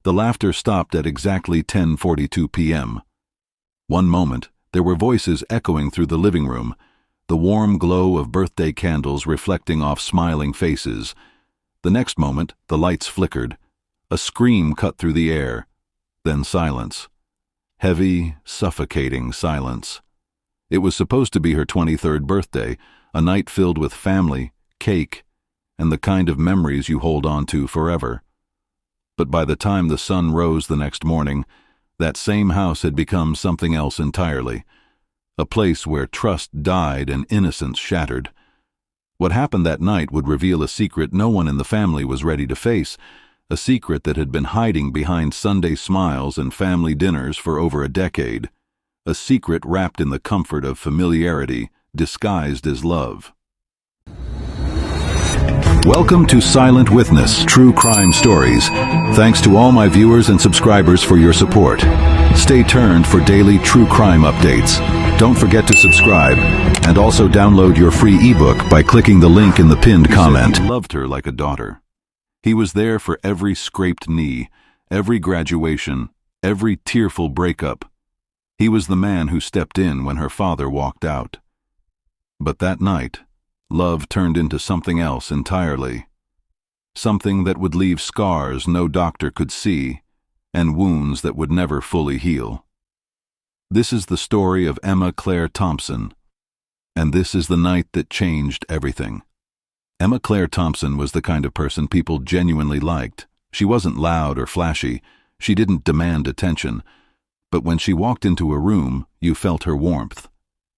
The laughter stopped at exactly 10:42 p.m. One moment, there were voices echoing through the living room, the warm glow of birthday candles reflecting off smiling faces. The next moment, the lights flickered. A scream cut through the air. Then silence. Heavy, suffocating silence. It was supposed to be her 23rd birthday, a night filled with family, cake, and the kind of memories you hold on to forever. But by the time the sun rose the next morning, that same house had become something else entirely, a place where trust died and innocence shattered. What happened that night would reveal a secret no one in the family was ready to face, a secret that had been hiding behind Sunday smiles and family dinners for over a decade, a secret wrapped in the comfort of familiarity, disguised as love. Welcome to Silent Witness True Crime Stories. Thanks to all my viewers and subscribers for your support. Stay tuned for daily true crime updates. Don't forget to subscribe and also download your free ebook by clicking the link in the pinned comment. He loved her like a daughter. He was there for every scraped knee, every graduation, every tearful breakup. He was the man who stepped in when her father walked out. But that night, love turned into something else entirely. Something that would leave scars no doctor could see and wounds that would never fully heal. This is the story of Emma Claire Thompson, and this is the night that changed everything. Emma Claire Thompson was the kind of person people genuinely liked. She wasn't loud or flashy. She didn't demand attention. But when she walked into a room, you felt her warmth.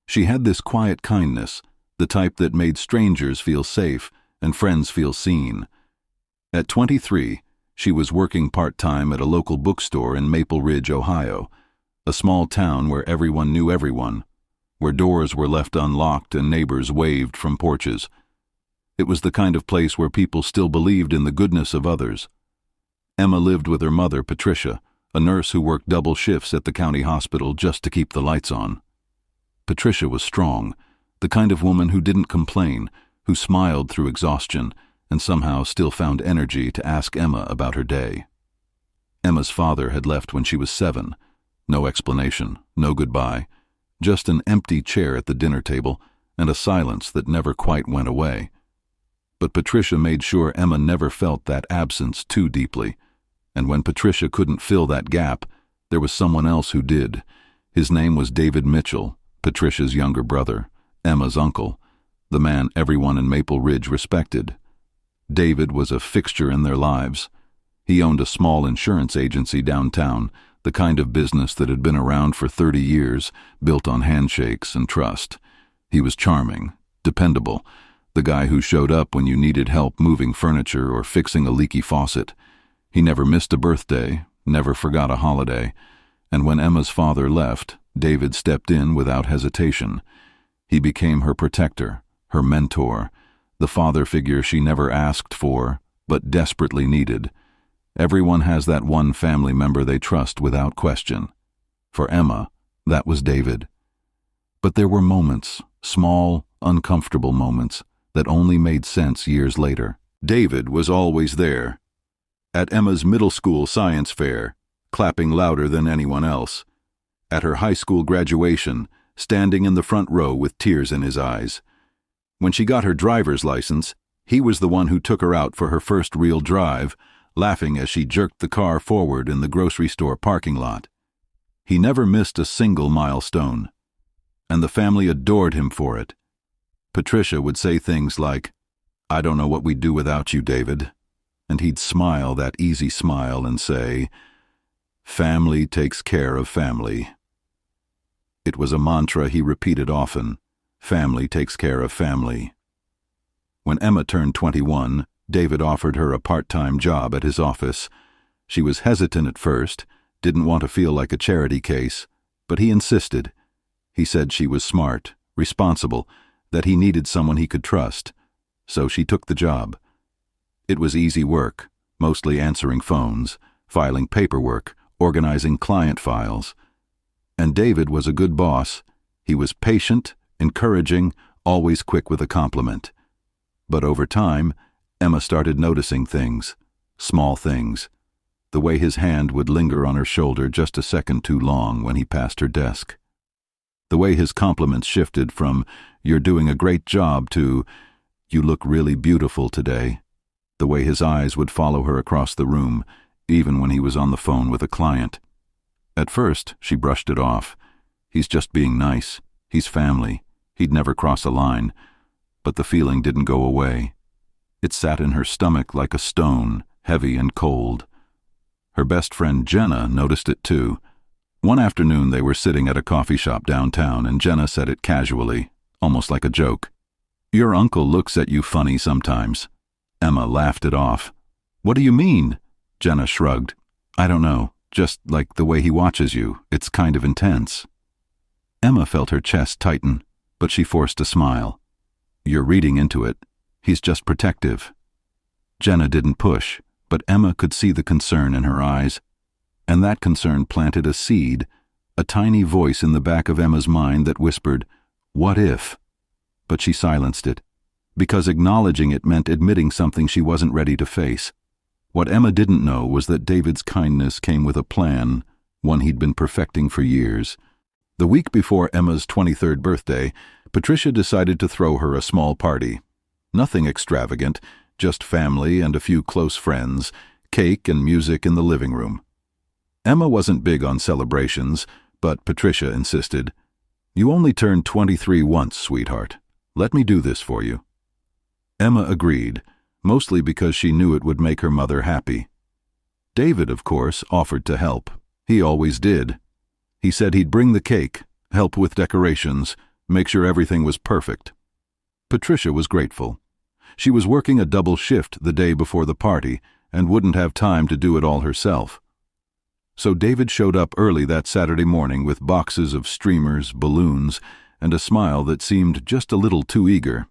She had this quiet kindness, the type that made strangers feel safe and friends feel seen. At 23, she was working part-time at a local bookstore in Maple Ridge, Ohio, a small town where everyone knew everyone, where doors were left unlocked and neighbors waved from porches. It was the kind of place where people still believed in the goodness of others. Emma lived with her mother, Patricia, a nurse who worked double shifts at the county hospital just to keep the lights on. Patricia was strong, the kind of woman who didn't complain, who smiled through exhaustion, and somehow still found energy to ask Emma about her day. Emma's father had left when she was 7. No explanation, no goodbye, just an empty chair at the dinner table and a silence that never quite went away. But Patricia made sure Emma never felt that absence too deeply, and when Patricia couldn't fill that gap, there was someone else who did. His name was David Mitchell, Patricia's younger brother, Emma's uncle, the man everyone in Maple Ridge respected. David was a fixture in their lives. He owned a small insurance agency downtown, the kind of business that had been around for 30 years, built on handshakes and trust. He was charming, dependable, the guy who showed up when you needed help moving furniture or fixing a leaky faucet. He never missed a birthday, never forgot a holiday, and when Emma's father left, David stepped in without hesitation. He became her protector, her mentor, the father figure she never asked for, but desperately needed. Everyone has that one family member they trust without question. For Emma, that was David. But there were moments, small, uncomfortable moments, that only made sense years later. David was always there. At Emma's middle school science fair, clapping louder than anyone else. At her high school graduation, standing in the front row with tears in his eyes. When she got her driver's license, he was the one who took her out for her first real drive, laughing as she jerked the car forward in the grocery store parking lot. He never missed a single milestone, and the family adored him for it. Patricia would say things like, "I don't know what we'd do without you, David," and he'd smile that easy smile and say, "Family takes care of family." It was a mantra he repeated often, family takes care of family. When Emma turned 21, David offered her a part-time job at his office. She was hesitant at first, didn't want to feel like a charity case, but he insisted. He said she was smart, responsible, that he needed someone he could trust. So she took the job. It was easy work, mostly answering phones, filing paperwork, organizing client files. And David was a good boss. He was patient, encouraging, always quick with a compliment. But over time, Emma started noticing things, small things. the way his hand would linger on her shoulder just a second too long when he passed her desk. The way his compliments shifted from, "You're doing a great job," to, "You look really beautiful today." The way his eyes would follow her across the room, even when he was on the phone with a client. At first, she brushed it off. He's just being nice. He's family. He'd never cross a line. But the feeling didn't go away. It sat in her stomach like a stone, heavy and cold. Her best friend Jenna noticed it too. One afternoon they were sitting at a coffee shop downtown, and Jenna said it casually, almost like a joke. "Your uncle looks at you funny sometimes." Emma laughed it off. "What do you mean?" Jenna shrugged. "I don't know, just like the way he watches you. It's kind of intense." Emma felt her chest tighten, but she forced a smile. "You're reading into it. He's just protective." Jenna didn't push, but Emma could see the concern in her eyes. And that concern planted a seed, a tiny voice in the back of Emma's mind that whispered, "What if?" But she silenced it, because acknowledging it meant admitting something she wasn't ready to face. What Emma didn't know was that David's kindness came with a plan, one he'd been perfecting for years. The week before Emma's 23rd birthday, Patricia decided to throw her a small party. Nothing extravagant, just family and a few close friends, cake and music in the living room. Emma wasn't big on celebrations, but Patricia insisted. "You only turned 23 once, sweetheart. Let me do this for you." Emma agreed, mostly because she knew it would make her mother happy. David, of course, offered to help. He always did. He said he'd bring the cake, help with decorations, make sure everything was perfect. Patricia was grateful. She was working a double shift the day before the party and wouldn't have time to do it all herself. So David showed up early that Saturday morning with boxes of streamers, balloons, and a smile that seemed just a little too eager.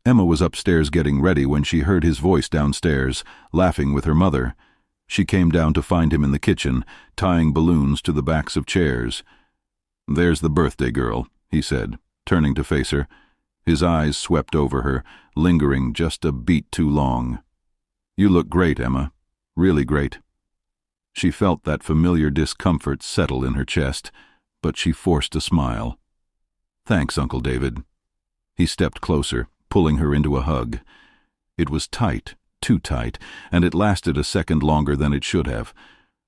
Emma was upstairs getting ready when she heard his voice downstairs, laughing with her mother. She came down to find him in the kitchen, tying balloons to the backs of chairs. "There's the birthday girl," he said, turning to face her. His eyes swept over her, lingering just a beat too long. "You look great, Emma. Really great." She felt that familiar discomfort settle in her chest, but she forced a smile. "Thanks, Uncle David." He stepped closer, pulling her into a hug. It was tight, too tight, and it lasted a second longer than it should have.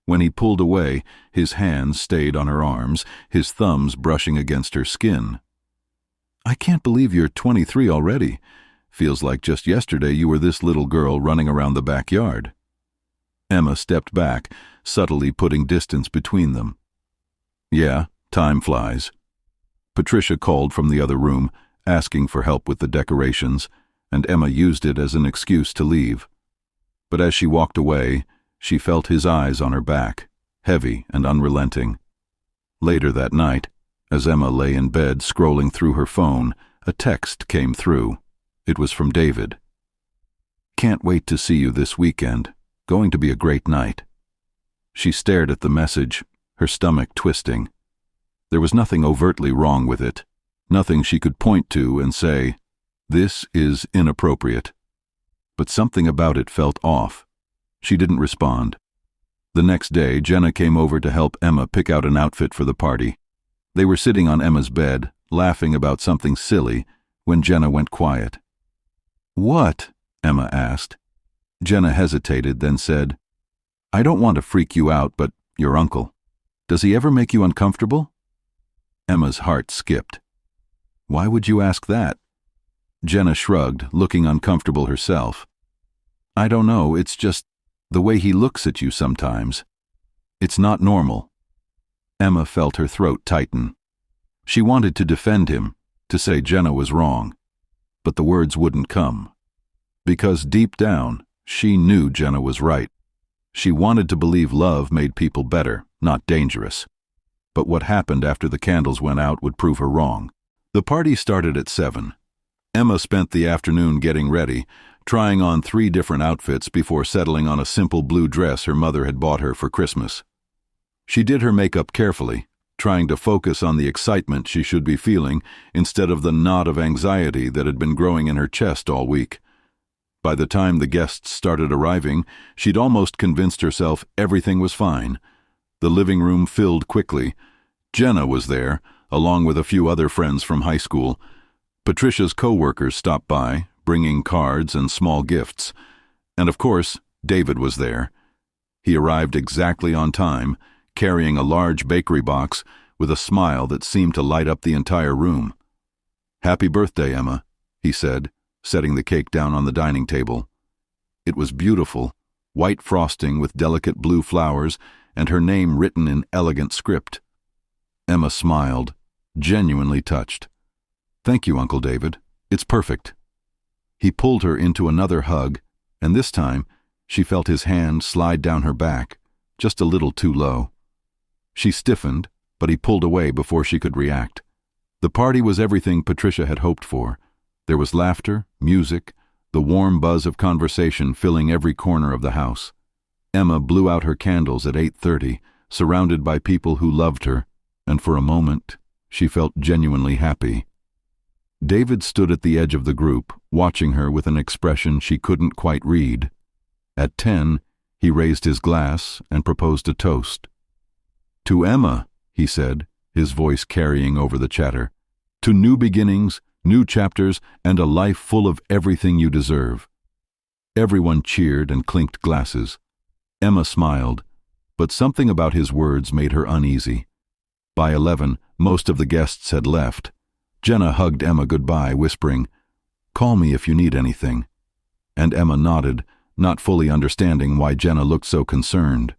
When he pulled away, his hands stayed on her arms, his thumbs brushing against her skin. "I can't believe you're 23 already. Feels like just yesterday you were this little girl running around the backyard." Emma stepped back, subtly putting distance between them. "Yeah, time flies." Patricia called from the other room, asking for help with the decorations, and Emma used it as an excuse to leave. But as she walked away, she felt his eyes on her back, heavy and unrelenting. Later that night, as Emma lay in bed scrolling through her phone, a text came through. It was from David. "Can't wait to see you this weekend. Going to be a great night." She stared at the message, her stomach twisting. There was nothing overtly wrong with it, nothing she could point to and say, "This is inappropriate." But something about it felt off. She didn't respond. The next day, Jenna came over to help Emma pick out an outfit for the party. They were sitting on Emma's bed, laughing about something silly, when Jenna went quiet. "What?" Emma asked. Jenna hesitated, then said, "I don't want to freak you out, but your uncle. Does he ever make you uncomfortable?" Emma's heart skipped. "Why would you ask that?" Jenna shrugged, looking uncomfortable herself. "I don't know, it's just the way he looks at you sometimes. It's not normal." Emma felt her throat tighten. She wanted to defend him, to say Jenna was wrong, but the words wouldn't come. Because deep down, she knew Jenna was right. She wanted to believe love made people better, not dangerous. But what happened after the candles went out would prove her wrong. The party started at 7. Emma spent the afternoon getting ready, trying on 3 different outfits before settling on a simple blue dress her mother had bought her for Christmas. She did her makeup carefully, trying to focus on the excitement she should be feeling instead of the knot of anxiety that had been growing in her chest all week. By the time the guests started arriving, she'd almost convinced herself everything was fine. The living room filled quickly. Jenna was there, along with a few other friends from high school. Patricia's co-workers stopped by, bringing cards and small gifts. And of course, David was there. He arrived exactly on time, carrying a large bakery box with a smile that seemed to light up the entire room. "Happy birthday, Emma," he said, setting the cake down on the dining table. It was beautiful, white frosting with delicate blue flowers and her name written in elegant script. Emma smiled, genuinely touched. "Thank you, Uncle David. It's perfect." He pulled her into another hug, and this time she felt his hand slide down her back, just a little too low. She stiffened, but he pulled away before she could react. The party was everything Patricia had hoped for. There was laughter, music, the warm buzz of conversation filling every corner of the house. Emma blew out her candles at 8:30, surrounded by people who loved her, and for a moment she felt genuinely happy. David stood at the edge of the group, watching her with an expression she couldn't quite read. At 10, he raised his glass and proposed a toast. "To Emma," he said, his voice carrying over the chatter. "To new beginnings, new chapters, and a life full of everything you deserve." Everyone cheered and clinked glasses. Emma smiled, but something about his words made her uneasy. By 11, most of the guests had left. Jenna hugged Emma goodbye, whispering, "Call me if you need anything." And Emma nodded, not fully understanding why Jenna looked so concerned.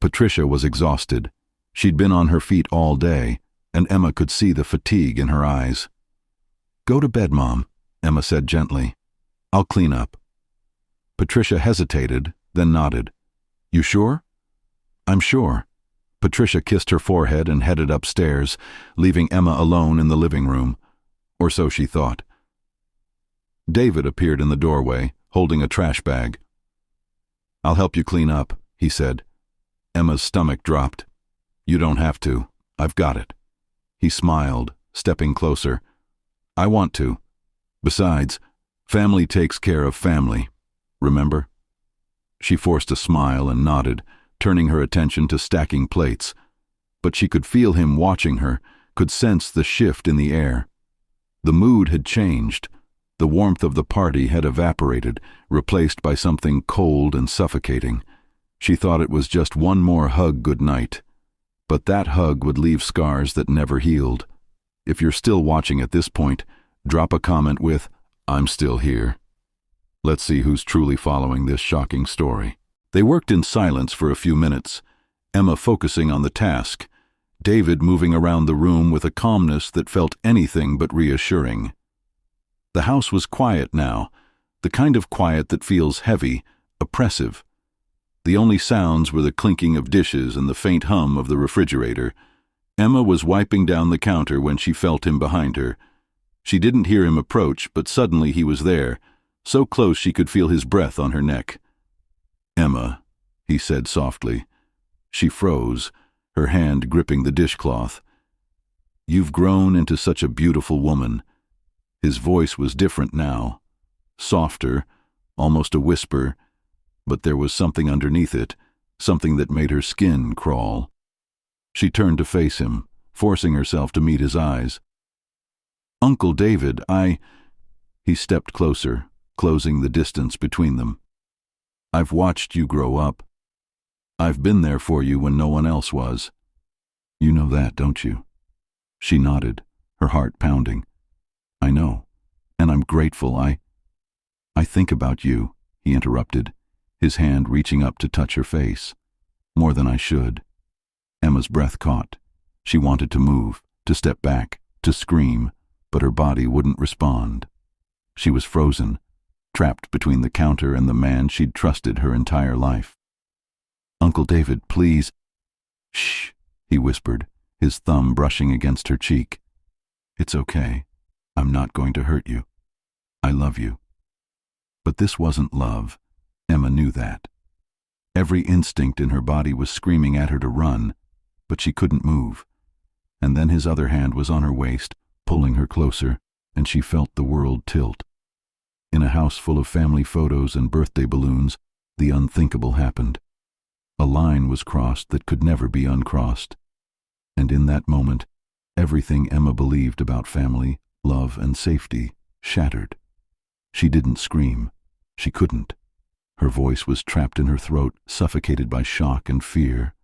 Patricia was exhausted. She'd been on her feet all day, and Emma could see the fatigue in her eyes. "Go to bed, Mom," Emma said gently. "I'll clean up." Patricia hesitated, then nodded. "You sure?" "I'm sure." Patricia kissed her forehead and headed upstairs, leaving Emma alone in the living room. Or so she thought. David appeared in the doorway, holding a trash bag. "I'll help you clean up," he said. Emma's stomach dropped. "You don't have to. I've got it." He smiled, stepping closer. "I want to. Besides, family takes care of family. Remember?" She forced a smile and nodded, turning her attention to stacking plates. But she could feel him watching her, could sense the shift in the air. The mood had changed. The warmth of the party had evaporated, replaced by something cold and suffocating. She thought it was just one more hug goodnight. But that hug would leave scars that never healed. If you're still watching at this point, drop a comment with, "I'm still here." Let's see who's truly following this shocking story. They worked in silence for a few minutes, Emma focusing on the task, David moving around the room with a calmness that felt anything but reassuring. The house was quiet now, the kind of quiet that feels heavy, oppressive. The only sounds were the clinking of dishes and the faint hum of the refrigerator. Emma was wiping down the counter when she felt him behind her. She didn't hear him approach, but suddenly he was there, so close she could feel his breath on her neck. "Emma," he said softly. She froze, her hand gripping the dishcloth. "You've grown into such a beautiful woman." His voice was different now, softer, almost a whisper, but there was something underneath it, something that made her skin crawl. She turned to face him, forcing herself to meet his eyes. "Uncle David, He stepped closer, closing the distance between them. "I've watched you grow up. I've been there for you when no one else was. You know that, don't you?" She nodded, her heart pounding. "I know, and I'm grateful. I think about you," he interrupted, his hand reaching up to touch her face. "More than I should." Emma's breath caught. She wanted to move, to step back, to scream, but her body wouldn't respond. She was frozen, trapped between the counter and the man she'd trusted her entire life. "Uncle David, please." "Shh," he whispered, his thumb brushing against her cheek. "It's okay. I'm not going to hurt you. I love you." But this wasn't love. Emma knew that. Every instinct in her body was screaming at her to run, but she couldn't move. And then his other hand was on her waist, pulling her closer, and she felt the world tilt. In a house full of family photos and birthday balloons, the unthinkable happened. A line was crossed that could never be uncrossed. And in that moment, everything Emma believed about family, love, and safety shattered. She didn't scream. She couldn't. Her voice was trapped in her throat, suffocated by shock and fear.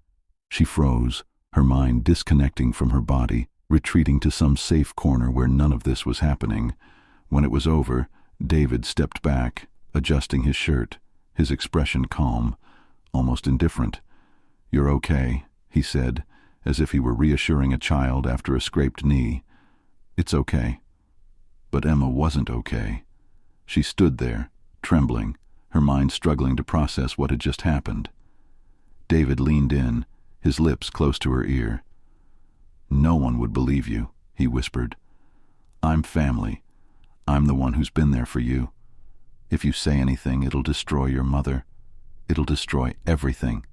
She froze, her mind disconnecting from her body, retreating to some safe corner where none of this was happening. When it was over, David stepped back, adjusting his shirt, his expression calm, almost indifferent. "You're okay," he said, as if he were reassuring a child after a scraped knee. "It's okay." But Emma wasn't okay. She stood there, trembling, her mind struggling to process what had just happened. David leaned in, his lips close to her ear. "No one would believe you," he whispered. "I'm family. I'm the one who's been there for you. If you say anything, it'll destroy your mother. It'll destroy everything."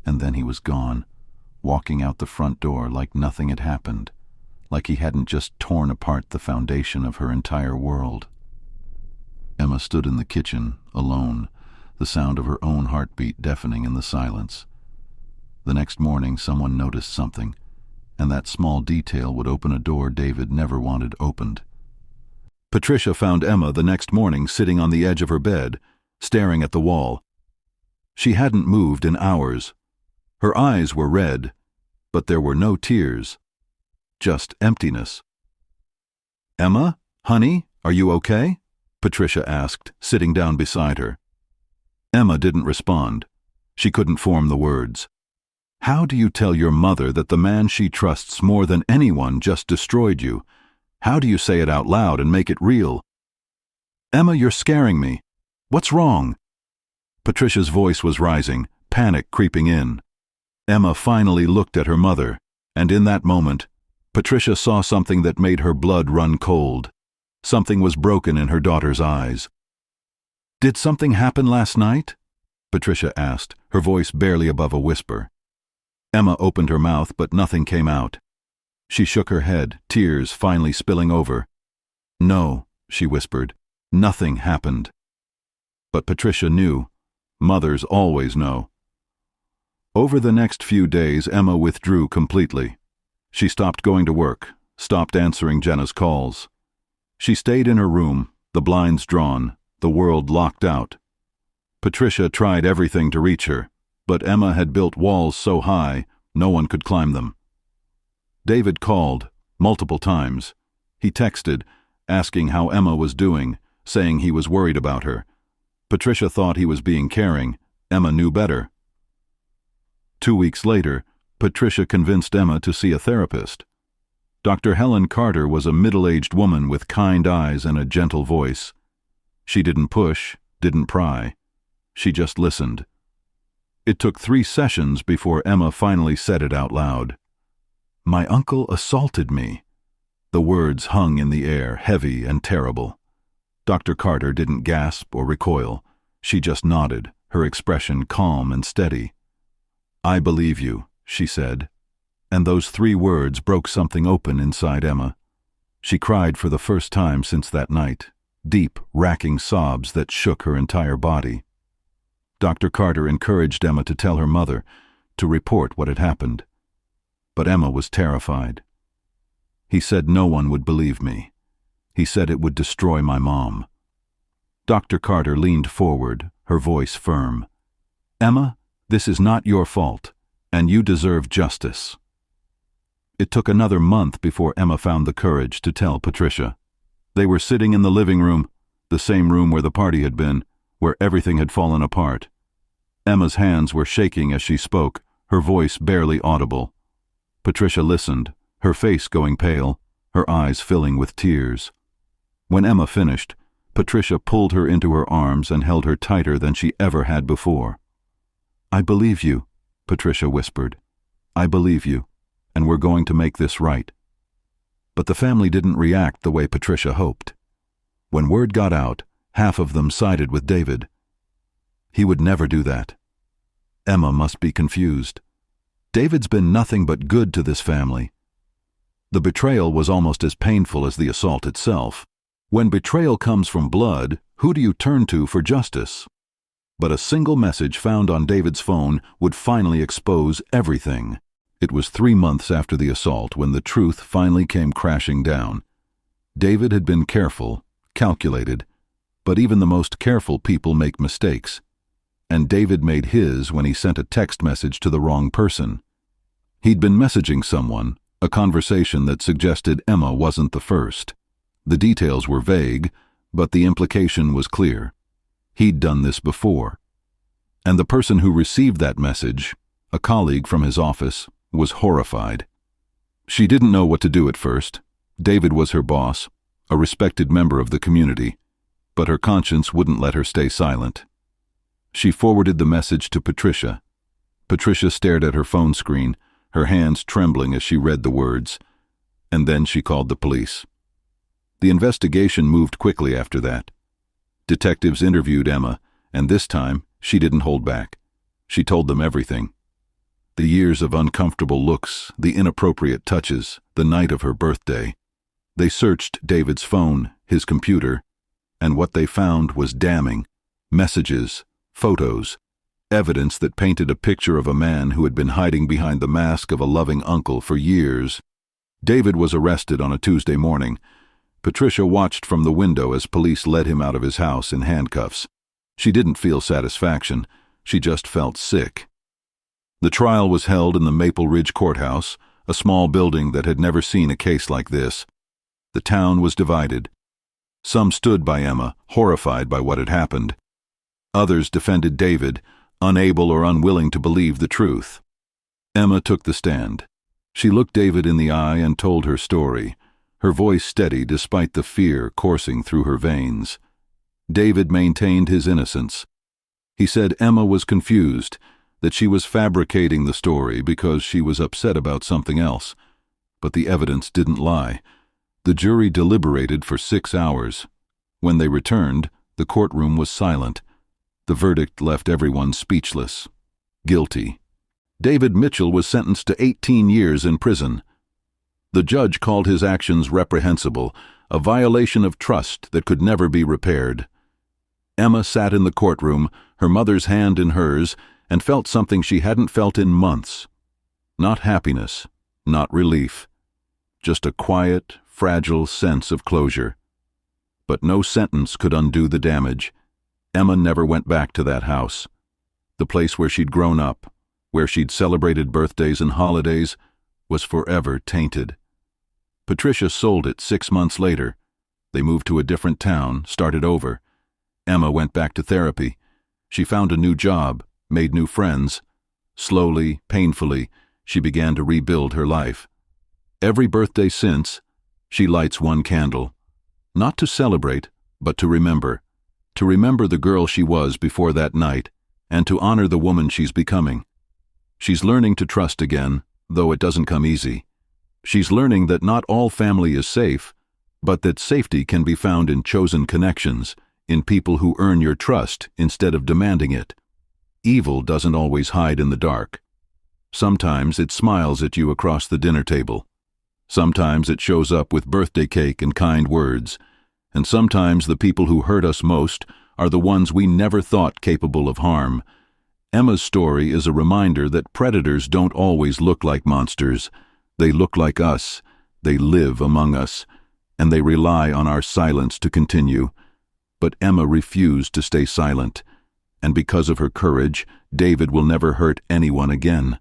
And then he was gone, walking out the front door like nothing had happened, like he hadn't just torn apart the foundation of her entire world. Emma stood in the kitchen, alone, the sound of her own heartbeat deafening in the silence. The next morning someone noticed something, and that small detail would open a door David never wanted opened. Patricia found Emma the next morning sitting on the edge of her bed, staring at the wall. She hadn't moved in hours. Her eyes were red, but there were no tears, just emptiness. "Emma, honey, are you okay?" Patricia asked, sitting down beside her. Emma didn't respond. She couldn't form the words. "How do you tell your mother that the man she trusts more than anyone just destroyed you? How do you say it out loud and make it real?" "Emma, you're scaring me. What's wrong?" Patricia's voice was rising, panic creeping in. Emma finally looked at her mother, and in that moment, Patricia saw something that made her blood run cold. Something was broken in her daughter's eyes. "Did something happen last night?" Patricia asked, her voice barely above a whisper. Emma opened her mouth, but nothing came out. She shook her head, tears finally spilling over. "No," she whispered, "nothing happened." But Patricia knew. Mothers always know. Over the next few days, Emma withdrew completely. She stopped going to work, stopped answering Jenna's calls. She stayed in her room, the blinds drawn, the world locked out. Patricia tried everything to reach her, but Emma had built walls so high, no one could climb them. David called, multiple times. He texted, asking how Emma was doing, saying he was worried about her. Patricia thought he was being caring. Emma knew better. 2 weeks later, Patricia convinced Emma to see a therapist. Dr. Helen Carter was a middle-aged woman with kind eyes and a gentle voice. She didn't push, didn't pry. She just listened. It took 3 sessions before Emma finally said it out loud. "My uncle assaulted me." The words hung in the air, heavy and terrible. Dr. Carter didn't gasp or recoil. She just nodded, her expression calm and steady. "I believe you," she said. And those 3 words broke something open inside Emma. She cried for the first time since that night, deep, racking sobs that shook her entire body. Dr. Carter encouraged Emma to tell her mother, to report what had happened. But Emma was terrified. "He said no one would believe me. He said it would destroy my mom." Dr. Carter leaned forward, her voice firm. "Emma, this is not your fault, and you deserve justice." It took another month before Emma found the courage to tell Patricia. They were sitting in the living room, the same room where the party had been, where everything had fallen apart. Emma's hands were shaking as she spoke, her voice barely audible. Patricia listened, her face going pale, her eyes filling with tears. When Emma finished, Patricia pulled her into her arms and held her tighter than she ever had before. "I believe you," Patricia whispered. "I believe you, and we're going to make this right." But the family didn't react the way Patricia hoped. When word got out, half of them sided with David. He would never do that. Emma must be confused. David's been nothing but good to this family. The betrayal was almost as painful as the assault itself. When betrayal comes from blood, Who do you turn to for justice? But a single message found on David's phone would finally expose everything. It was 3 months after the assault when the truth finally came crashing down. David had been careful, calculated, but even the most careful people make mistakes. And David made his when he sent a text message to the wrong person. He'd been messaging someone, a conversation that suggested Emma wasn't the first. The details were vague, but the implication was clear. He'd done this before. And the person who received that message, a colleague from his office, was horrified. She didn't know what to do at first. David was her boss, a respected member of the community, but her conscience wouldn't let her stay silent. She forwarded the message to Patricia. Patricia stared at her phone screen, her hands trembling as she read the words, and then she called the police. The investigation moved quickly after that. Detectives interviewed Emma, and this time she didn't hold back. She told them everything. The years of uncomfortable looks, the inappropriate touches, the night of her birthday. They searched David's phone, his computer, and what they found was damning. Messages, photos, evidence that painted a picture of a man who had been hiding behind the mask of a loving uncle for years. David was arrested on a Tuesday morning. Patricia watched from the window as police led him out of his house in handcuffs. She didn't feel satisfaction. She just felt sick. The trial was held in the Maple Ridge Courthouse, a small building that had never seen a case like this. The town was divided. Some stood by Emma, horrified by what had happened. Others defended David, unable or unwilling to believe the truth. Emma took the stand. She looked David in the eye and told her story, her voice steady despite the fear coursing through her veins. David maintained his innocence. He said Emma was confused, that she was fabricating the story because she was upset about something else. But the evidence didn't lie. The jury deliberated for 6 hours. When they returned, the courtroom was silent. The verdict left everyone speechless. Guilty. David Mitchell was sentenced to 18 years in prison. The judge called his actions reprehensible, a violation of trust that could never be repaired. Emma sat in the courtroom, her mother's hand in hers, and felt something she hadn't felt in months. Not happiness, not relief. Just a quiet, fragile sense of closure. But no sentence could undo the damage. Emma never went back to that house. The place where she'd grown up, where she'd celebrated birthdays and holidays, was forever tainted. Patricia sold it 6 months later. They moved to a different town, started over. Emma went back to therapy. She found a new job, made new friends. Slowly, painfully, she began to rebuild her life. Every birthday since, she lights one candle. Not to celebrate, but to remember. To remember the girl she was before that night, and to honor the woman she's becoming. She's learning to trust again, though it doesn't come easy. She's learning that not all family is safe, but that safety can be found in chosen connections, in people who earn your trust instead of demanding it. Evil doesn't always hide in the dark. Sometimes it smiles at you across the dinner table. Sometimes it shows up with birthday cake and kind words. And sometimes the people who hurt us most are the ones we never thought capable of harm. Emma's story is a reminder that predators don't always look like monsters. They look like us, they live among us, and they rely on our silence to continue. But Emma refused to stay silent, and because of her courage, David will never hurt anyone again.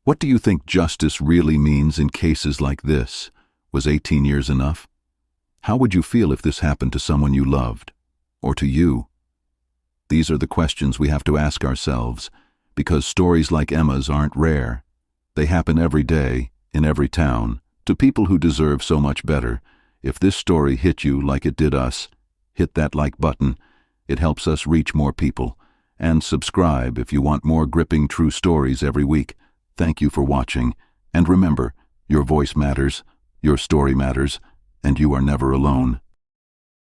What do you think justice really means in cases like this? Was 18 years enough? How would you feel if this happened to someone you loved, or to you? These are the questions we have to ask ourselves, because stories like Emma's aren't rare. They happen every day, in every town, to people who deserve so much better. If this story hit you like it did us, hit that like button. It helps us reach more people. And subscribe if you want more gripping true stories every week. Thank you for watching. And remember, your voice matters, your story matters, and you are never alone.